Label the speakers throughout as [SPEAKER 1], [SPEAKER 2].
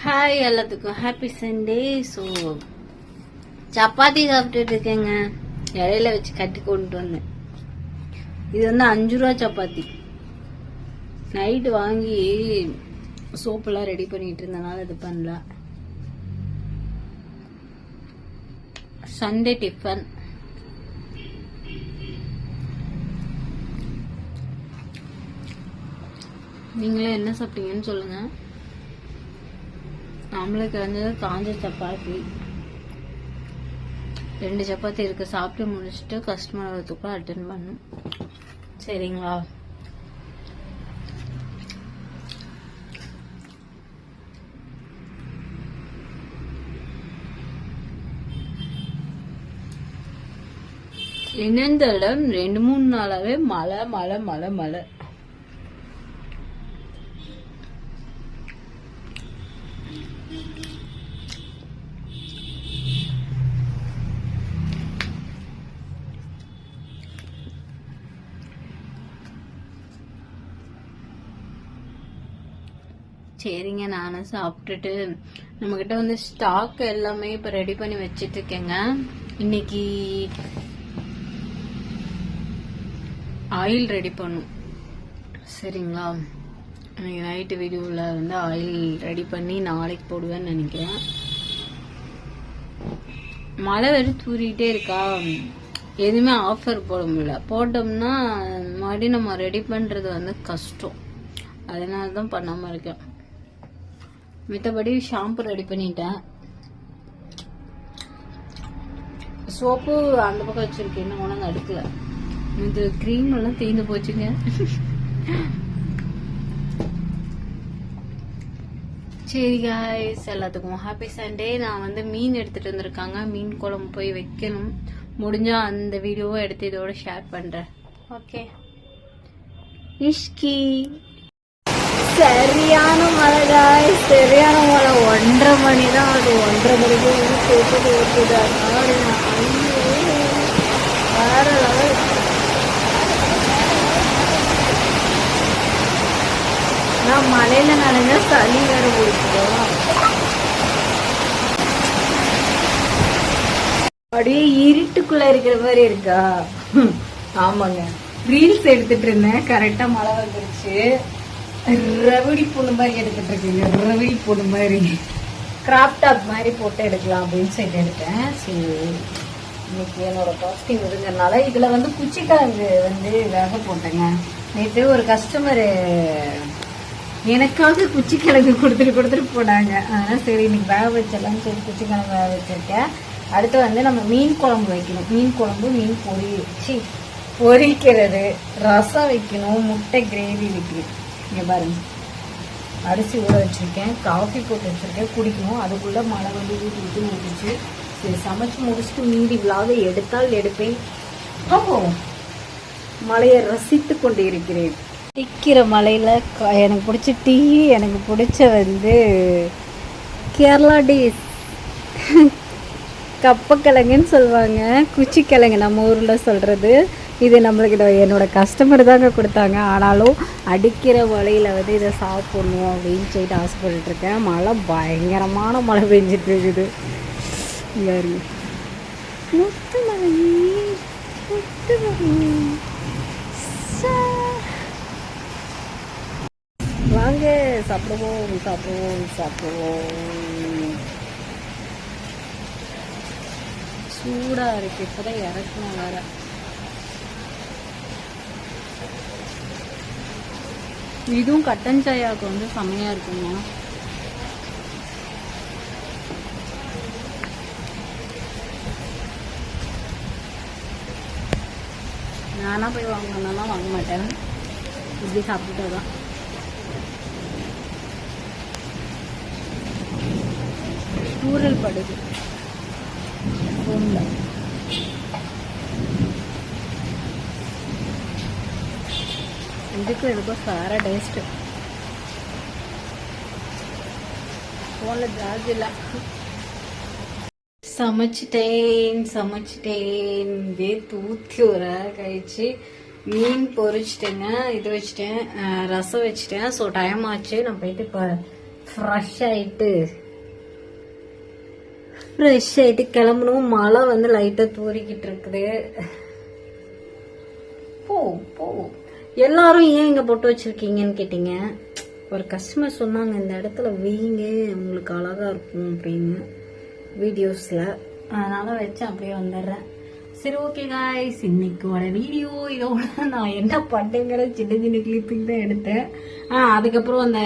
[SPEAKER 1] Hi எல்லாத்துக்கும் happy Sunday. So chapati சாப்பிட்டுட்டு இருக்கேங்க. இடையில வச்சு கட்டி கொண்டு வந்தேன். இது வந்து 5 ரூபா சப்பாத்தி. நைட்டு வாங்கி சோப்பெல்லாம் ரெடி பண்ணிட்டு இருந்தனால இது பண்ணல. Sunday tiffin. நீங்களே என்ன சாப்பிட்டீங்கன்னு சொல்லுங்க. நம்மளுக்கு வந்து காஞ்ச சப்பாத்தி 2 சப்பாத்தி இருக்கு. சாப்பிட்டு முடிச்சுட்டு கஸ்டமர் வரதுக்குள்ள அட்டென்ட் பண்ணும். சரிங்களா? என்னன்னு தெரியல, 2-3 நாளாவே மழை மழை மழை மழை. சரிங்க, நானும் சாப்பிட்டுட்டு நம்மகிட்ட வந்து ஸ்டாக் எல்லாமே இப்ப ரெடி பண்ணி வச்சிட்டு இருக்கேங்க. இன்னைக்கு ஆயில் ரெடி பண்ணும். சரிங்களா? இன்னைக்கு நைட்டு வீடியோவில் வந்து ஆயில் ரெடி பண்ணி நாளைக்கு போடுவேன்னு நினைக்கிறேன். மழை வேறு தூரிக்கிட்டே இருக்கா, எதுவுமே ஆஃபர் போட முடியல. போட்டோம்னா மறுபடியும் நம்ம ரெடி பண்றது வந்து கஷ்டம். அதனால தான் பண்ணாம இருக்கேன். மித்தபடி ஷாம்பு ரெடி பண்ணிட்டேன். சோப்பு அந்த பக்கம் வச்சிருக்கேன், இன்னும் உணர்ந்து அடுக்கல. இது கிரீம் எல்லாம் தீர்ந்து போச்சுங்க. சரி காய்ஸ், எல்லாத்துக்கும் ஹாப்பி சண்டே. நான் வந்து மீன் எடுத்துட்டு வந்திருக்காங்க. மீன் குழம்பு போய் வைக்கணும். முடிஞ்சா அந்த வீடியோவை எடுத்து இதோட ஷேர் பண்றேன். ஓகே. இஷ்கி சரியான மழை காய்ஸ், சரியான மழை. 1:30 மணி தான் அது. 1:30 மணிக்கு போட்டு ஓட்டுது. வேற லெவல். நான் மழையில நனைஞ்சா சளி வேற பிடிச்சிடும். அப்படியே இருட்டுக்குள்ள இருக்கிற மாதிரி இருக்கா? ஆமாங்க, ரீல்ஸ் எடுத்துட்டு இருந்தேன். கரெக்டா மழை வந்துருச்சு. ரவிடி பொண்ணு மாதிரி எடுத்துட்டு இருக்கீங்க. ரவிடி பொண்ணு மாதிரி கிராப் டாப் மாதிரி போட்டு எடுக்கலாம் அப்படின்னு சொல்லிட்டு எடுத்தேன். சரி, இன்னைக்கு என்னோட காஸ்டியூம் இருந்ததுனால இதுல வந்து குச்சிக்கிழங்கு வந்து வேக போட்டேங்க. நேற்று ஒரு கஸ்டமர் எனக்காக குச்சிக்கிழங்கு கொடுத்துட்டு போனாங்க. அதனால சரி இன்னைக்கு வேக வச்சிடலாம்னு சொல்லி குச்சிக்கிழங்கு வேக வச்சிருக்கேன். அடுத்து வந்து நம்ம மீன் குழம்பு வைக்கணும். மீன் குழம்பு, மீன் பொரிக்கிறது, ரசம் வைக்கணும், முட்டை கிரேவி வைக்கணும். இங்கே பாருங்க, அரிசி ஊற வச்சிருக்கேன், காஃபி போட்டு வச்சிருக்கேன், குடிக்கணும். அதுக்குள்ள மழை வந்து ஊற்றிச்சு. சரி, சமைச்சு முடிச்சுட்டு மீதி விழாவை எடுத்தால் எடுப்பேன். பார்ப்போம். மழையை ரசித்து கொண்டு இருக்கிறேன். டிக்கிற மலையில் எனக்கு பிடிச்ச டீ, எனக்கு பிடிச்ச வந்து கேரளா டேஸ் கப்பக்கிழங்குன்னு சொல்லுவாங்க. குச்சிக்கிழங்கு நம்ம ஊரில் சொல்கிறது. இது நம்மளுக்கு என்னோட கஸ்டமர் தாங்க கொடுத்தாங்க. ஆனாலும் அடிக்கிற மழையில் வந்து இதை சாப்பிட்ணும் அப்படின்னு சொல்லிட்டு ஆசைப்பட்டுருக்கேன். மழை பயங்கரமான மழை பெஞ்சிட்டு இருக்குது. முத்து மழை முத்து மழை. வாங்க சாப்பிடுவோம் சாப்பிடுவோம் சாப்பிடுவோம். சூடா இருக்கு. இப்பதான் இறக்கணும் வேற. இதுவும் கட்டன் சாயாவுக்கு வந்து செம்மையா இருக்குங்க. நானா போய் வாங்கினா வாங்க மாட்டேன். இப்படி சாப்பிட்டுதான் தூரல் படுது. இதுக்கு எதுக்கும் சார டேஸ்ட். போன்ல சார்ஜ் இல்லை. சமைச்சிட்டேன். தூத்தி ஒரு கழிச்சு மீன் பொரிச்சிட்டேங்க. இது வச்சுட்டேன், ரசம் வச்சுட்டேன். ஸோ டைம் ஆச்சு. நான் போயிட்டு இப்போ ஃப்ரெஷ் ஆயிட்டு கிளம்பணும். மழை வந்து லைட்டா தூரிக்கிட்டு இருக்குது. போ போ. எல்லாரும் ஏன் இங்க போட்டு வச்சிருக்கீங்கன்னு கேட்டீங்க. ஒரு கஸ்டமர் சொன்னாங்க இந்த இடத்துல வீங்க உங்களுக்கு அழகா இருக்கும் அப்படின்னு வீடியோஸ்ல. அதனால வச்சு அப்படியே வந்துடுறேன். சரி ஓகே காய்ஸ், இன்னைக்கோட வீடியோ இதோட நான் என்ன பண்ணேங்கிற சின்ன சின்ன கிளிப்பிங் தான் எடுத்தேன். அதுக்கப்புறம் அந்த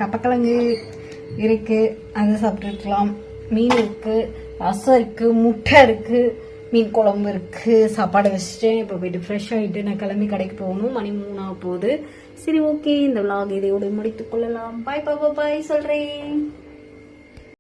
[SPEAKER 1] கப்பக்கிழங்கு இருக்கு, அதை சாப்பிட்டுருக்கலாம். மீன் இருக்கு, ரசம் இருக்கு, முட்டை இருக்கு, மீன் குழம்பு இருக்கு. சாப்பாடு வச்சுட்டேன். இப்போ போயிட்டு ஃப்ரெஷ் ஆகிட்டு நான் கிளம்பி கடைக்கு போகணும். மணி 3 ஆக போகுது. சரி ஓகே, இந்த விளாக் இதையோடு முடித்துக் கொள்ளலாம். பாய் பாய் பாய் சொல்றேன்.